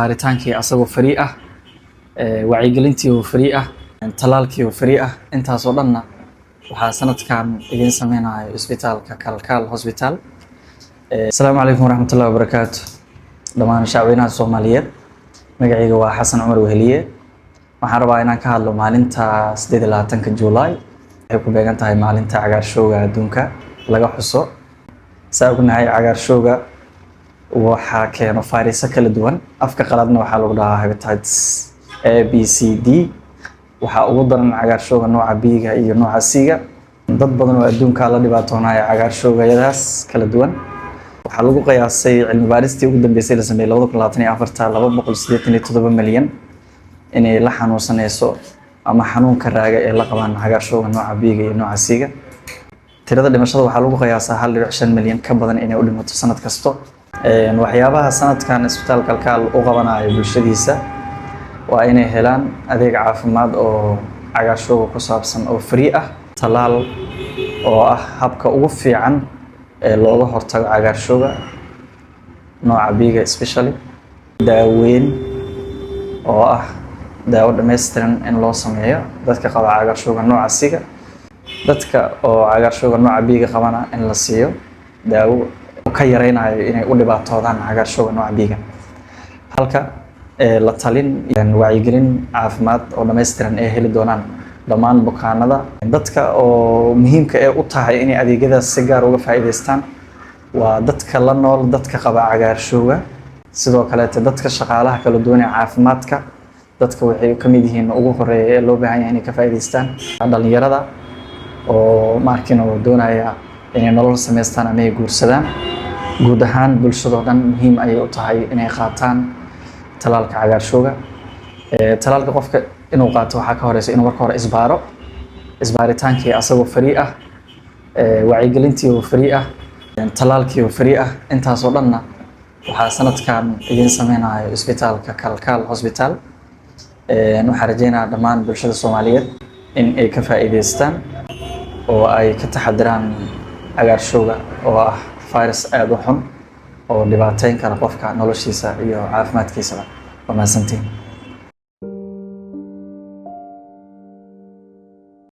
baaritaankii asagoo free ah wacyigelintii oo free ah talaalkii oo free ah intaas oo dhanna waxaa sanadkan idin sameynaayo isbitaalka Kalkaal Hospital. Assalaamu calaykum waraxmatullaahi wabarakaatuh. Dhammaan shacabweynaha Soomaaliyeed magacayga waa Xasan Cumar Weheliye. Waxaan rabaa inaan ka hadlo maalinta 28 Juulaay ay ku beegan tahay maalinta cagaarshowga adduunka laga xuso. Saabnahay cagaarshowga waxaa keeno fayraso kala duwan afka qaladna waxaa lagu dhahaa hepatitis A, B, C, D. waxaa ugu daran cagaarshowga nooca B-ga iyo nooca C-ga. dad badan oo adduunka la dhibaatoonaya cagaarshowgayadaas kala duwan. waxaa lagu qiyaasay cilmi baaristii ugu dambeysay la sameeyay 2024 287 milyan inay la xanuunsanayso ama xanuunka raaga ee la qabaan cagaarshowga nooca B-ga iyo nooca C-ga. tirada dhimashada waxaa lagu qiyaasaa 1.5 milyan ka badan inay u dhimato sanad kasto. waxyaabaha sanadkan isbitaalka Kalkaal u qabanayo bulshadiisa waa inay helaan adeeg caafimaad oo cagaarshowga ku saabsan oo free ah, talaal oo ah habka ugu fiican ee looga hortago cagaarshowga nooca B-ga especially, daaweyn oo ah daawo dhameystiran in loo sameeyo dadka qaba cagaarshowga nooca C-ga. dadka oo cagaarshowga nooca B-ga qabana in la siiyo daawo ka yareynayo inay u dhibaatoodaan cagaarshowga nooca B-ga. halka la talin wacyigelin caafimaad oo dhameystiran ay heli doonaan dhammaan bukaanada. dadka oo muhiimka u tahay inay adeegyadaas si gaar uga faa'iideystaan waa dadka la nool dadka qaba cagaarshowga, sidoo kale dadka shaqaalaha kala duwan ee caafimaadka. dadka waxay ka mid yihiin ugu horeeya ee loo baahan yahay inay ka faa'iideystaan dhalinyarada oo markiina doonaya inay nolol sameystaan ama ay guursadaan. guud ahaan bulshada dhan muhiim ayay u tahay inay qaataan talaalka cagaarshowga. talaalka qofka inuu qaato waxaa ka horeysa inuu marka hore isbaaritaankii asagoo free ah wacyigelintii oo free ah talaalkii oo free ah intaas oo dhanna waxaa sanadkan idin sameynayo isbitaalka Kalkaal Hospital. waxaan rajeynayaa dhammaan bulshada Soomaaliyeed in ay ka faa'iideystaan oo ay ka taxadiraan cagaarshowga oo ah virus aad u xun oo dhibaateyn kara qofka noloshiisa iyo caafimaadkiisa. waa mahadsantiin.